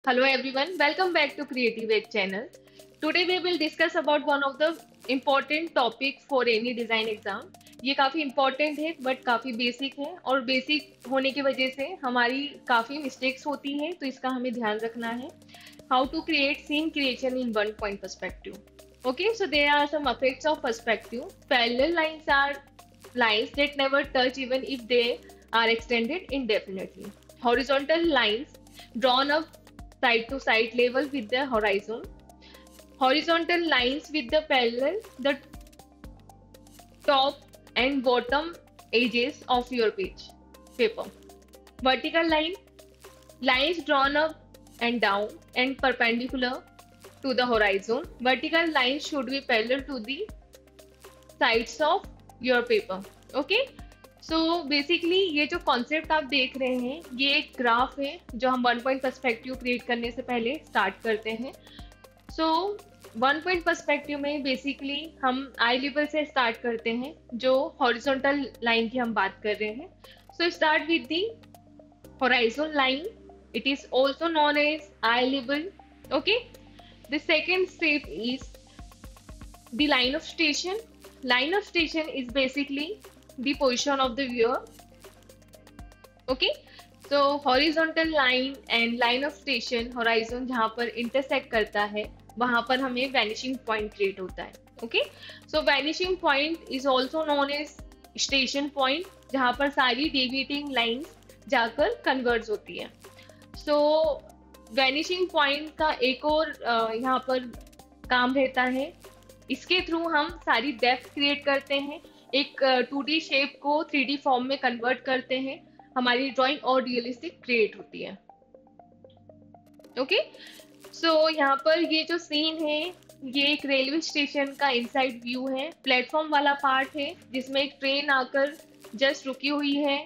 Hello everyone, welcome back to Creative Edge channel. Today we will discuss about one of the important topic for any design exam. ये काफ़ी important है but काफ़ी basic है और basic होने की वजह से हमारी काफ़ी मिस्टेक्स होती हैं तो इसका हमें ध्यान रखना है. How to create scene creation in one point perspective. Okay, so there are some effects of perspective. Parallel lines are lines that never touch even if they are extended indefinitely. Horizontal lines drawn up side to side level with the horizon. Horizontal lines with the parallel the top and bottom edges of your paper. Vertical lines drawn up and down and perpendicular to the horizon. Vertical lines should be parallel to the sides of your paper. Okay. So basically ये जो concept आप देख रहे हैं ये एक graph है जो हम वन पॉइंट पर्सपेक्टिव क्रिएट करने से पहले स्टार्ट करते हैं. सो वन पॉइंट पर्सपेक्टिव में बेसिकली हम आई लेवल से स्टार्ट करते हैं जो हॉरिजॉन्टल लाइन की हम बात कर रहे हैं. So start with the horizon line. It is also known as eye level. Okay. The second step is the line of station. Line of station is basically the position of the viewer. Okay, so horizontal line and line of station, horizon जहाँ पर intersect करता है वहाँ पर हमें vanishing point create होता है. Okay, so vanishing point is also known as station point जहाँ पर सारी deviating lines जाकर converge होती है. So vanishing point का एक और यहाँ पर काम रहता है. इसके थ्रू हम सारी डेप्थ क्रिएट करते हैं, एक 2D शेप को 3D फॉर्म में कन्वर्ट करते हैं, हमारी ड्राइंग और रियलिस्टिक क्रिएट होती है. ओके. सो यहाँ पर ये जो सीन है ये एक रेलवे स्टेशन का इनसाइड व्यू है. प्लेटफॉर्म वाला पार्ट है जिसमें एक ट्रेन आकर जस्ट रुकी हुई है.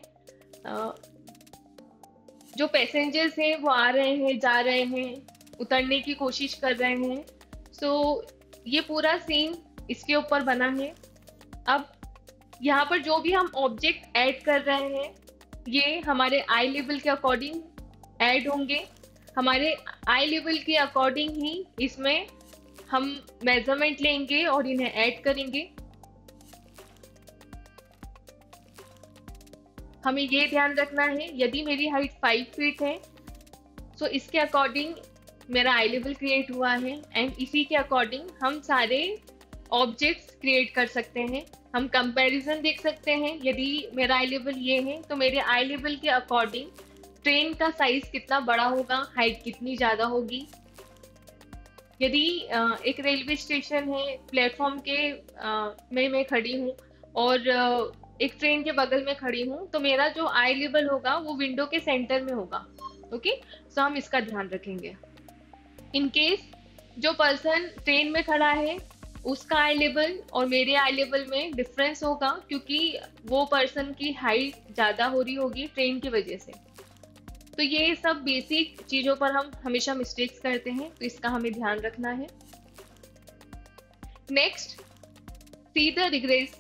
जो पैसेंजर्स हैं वो आ रहे हैं, जा रहे हैं, उतरने की कोशिश कर रहे हैं. सो ये पूरा सीन इसके ऊपर बना है. अब यहाँ पर जो भी हम ऑब्जेक्ट ऐड कर रहे हैं ये हमारे आई लेवल के अकॉर्डिंग ऐड होंगे. हमारे आई लेवल के अकॉर्डिंग ही इसमें हम मेजरमेंट लेंगे और इन्हें ऐड करेंगे. हमें ये ध्यान रखना है यदि मेरी हाइट 5 फीट है तो इसके अकॉर्डिंग मेरा आई लेवल क्रिएट हुआ है एंड इसी के अकॉर्डिंग हम सारे ऑब्जेक्ट्स क्रिएट कर सकते हैं. हम कंपैरिजन देख सकते हैं. यदि मेरा आई लेवल ये है तो मेरे आई लेवल के अकॉर्डिंग ट्रेन का साइज कितना बड़ा होगा, हाइट कितनी ज़्यादा होगी. यदि एक रेलवे स्टेशन है, प्लेटफॉर्म के मैं खड़ी हूँ और एक ट्रेन के बगल में खड़ी हूँ तो मेरा जो आई लेवल होगा वो विंडो के सेंटर में होगा. ओके. सो हम इसका ध्यान रखेंगे. इन केस जो पर्सन ट्रेन में खड़ा है उसका आई लेवल और मेरे आई लेवल में डिफरेंस होगा क्योंकि वो पर्सन की हाइट ज़्यादा हो रही होगी ट्रेन की वजह से. तो ये सब बेसिक चीज़ों पर हम हमेशा मिस्टेक्स करते हैं तो इसका हमें ध्यान रखना है. Next, see the regress.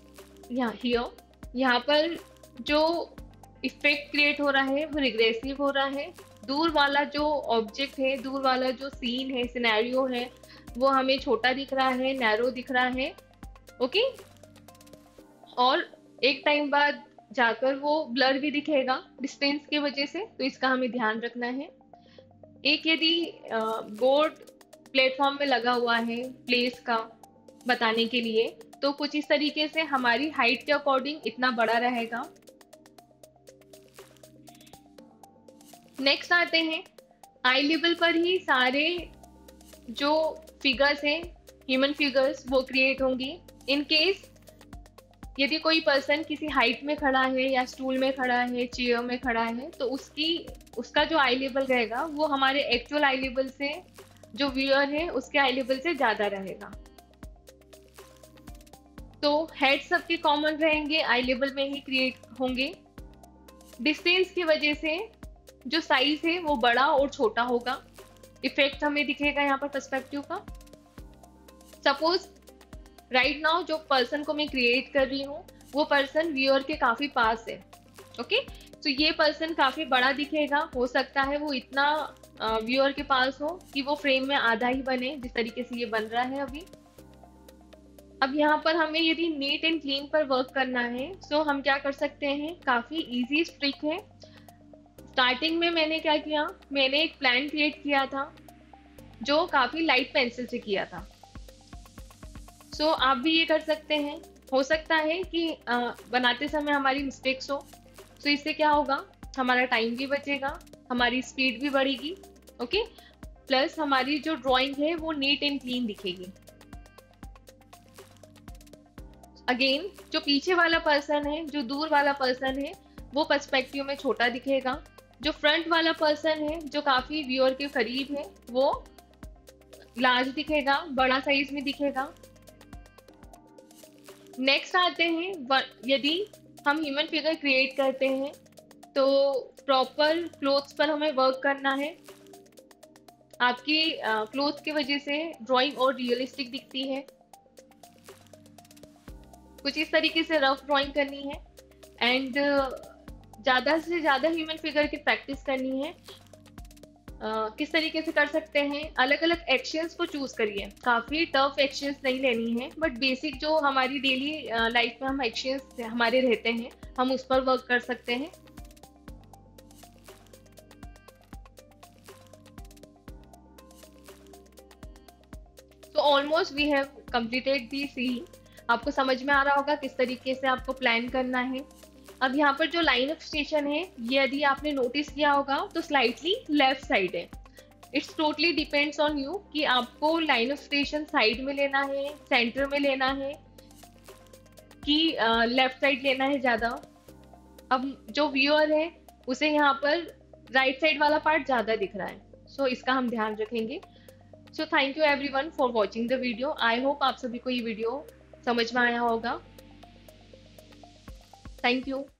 यहाँ पर जो इफेक्ट क्रिएट हो रहा है वो रिग्रेसिव हो रहा है. दूर वाला जो ऑब्जेक्ट है, दूर वाला जो सीन है, सिनेरियो है वो हमें छोटा दिख रहा है, नैरो दिख रहा है. ओके. और एक टाइम बाद जाकर वो ब्लर भी दिखेगा डिस्टेंस की वजह से तो इसका हमें ध्यान रखना है. एक यदि बोर्ड प्लेटफॉर्म में लगा हुआ है प्लेस का बताने के लिए तो कुछ इस तरीके से हमारी हाइट के अकॉर्डिंग इतना बड़ा रहेगा. नेक्स्ट आते हैं आई लेवल पर ही सारे जो फिगर्स हैं, ह्यूमन फिगर्स वो क्रिएट होंगी. इन केस यदि कोई पर्सन किसी हाइट में खड़ा है या स्टूल में खड़ा है, चेयर में खड़ा है तो उसका जो आई लेवल रहेगा वो हमारे एक्चुअल आई लेवल से, जो व्यूअर है उसके आई लेवल से ज़्यादा रहेगा. तो हेड सबके कॉमन रहेंगे, आई लेवल में ही क्रिएट होंगे. डिस्टेंस की वजह से जो साइज है वो बड़ा और छोटा होगा. इफेक्ट हमें दिखेगा यहाँ पर पर्सपेक्टिव का. सपोज राइट नाउ जो पर्सन को मैं क्रिएट कर रही हूँ वो पर्सन व्यूअर के काफी पास है. ओके. तो ये पर्सन काफी बड़ा दिखेगा. हो सकता है वो इतना व्यूअर के पास हो कि वो फ्रेम में आधा ही बने, जिस तरीके से ये बन रहा है अभी। अब यहाँ पर हमें यदि नीट एंड क्लीन पर वर्क करना है, सो हम क्या कर सकते हैं, काफी इजी ट्रिक है। स्टार्टिंग में मैंने क्या किया, मैंने एक प्लान क्रिएट किया था जो काफी लाइट पेंसिल से किया था। सो आप भी ये कर सकते हैं। हो सकता है कि बनाते समय हमारी मिस्टेक्स हो, सो इससे क्या होगा, हमारा टाइम भी बचेगा, हमारी स्पीड भी बढ़ेगी, ओके, प्लस हमारी जो ड्राइंग है वो नीट एंड क्लीन दिखेगी। अगेन जो पीछे वाला पर्सन है, जो दूर वाला पर्सन है, वो पर्सपेक्टिव में छोटा दिखेगा। जो फ्रंट वाला पर्सन है, जो काफी व्यूअर के करीब है, वो लार्ज दिखेगा, बड़ा साइज में दिखेगा। नेक्स्ट आते हैं, यदि हम ह्यूमन फिगर क्रिएट करते हैं तो प्रॉपर क्लोथ्स पर हमें वर्क करना है। आपकी क्लोथ की वजह से ड्राइंग और रियलिस्टिक दिखती है। कुछ इस तरीके से रफ ड्राइंग करनी है एंड ज़्यादा से ज़्यादा ह्यूमन फिगर की प्रैक्टिस करनी है। किस तरीके से कर सकते हैं, अलग अलग एक्शंस को चूज करिए। काफ़ी टफ एक्शंस नहीं लेनी है, बट बेसिक जो हमारी डेली लाइफ में हम एक्शंस हमारे रहते हैं, हम उस पर वर्क कर सकते हैं। तो ऑलमोस्ट वी हैव कंप्लीटेड दी सी। आपको समझ में आ रहा होगा किस तरीके से आपको प्लान करना है। अब यहाँ पर जो लाइन ऑफ स्टेशन है, ये यदि आपने नोटिस किया होगा तो स्लाइटली लेफ्ट साइड है। It's totally depends on you कि आपको लाइन ऑफ स्टेशन साइड में लेना है, सेंटर में लेना है, कि लेफ्ट साइड लेना है ज़्यादा। अब जो व्यूअर है उसे यहाँ पर राइट साइड वाला पार्ट ज़्यादा दिख रहा है, सो इसका हम ध्यान रखेंगे। So thank you everyone for watching the video. I hope आप सभी को ये वीडियो समझ में आया होगा। Thank you.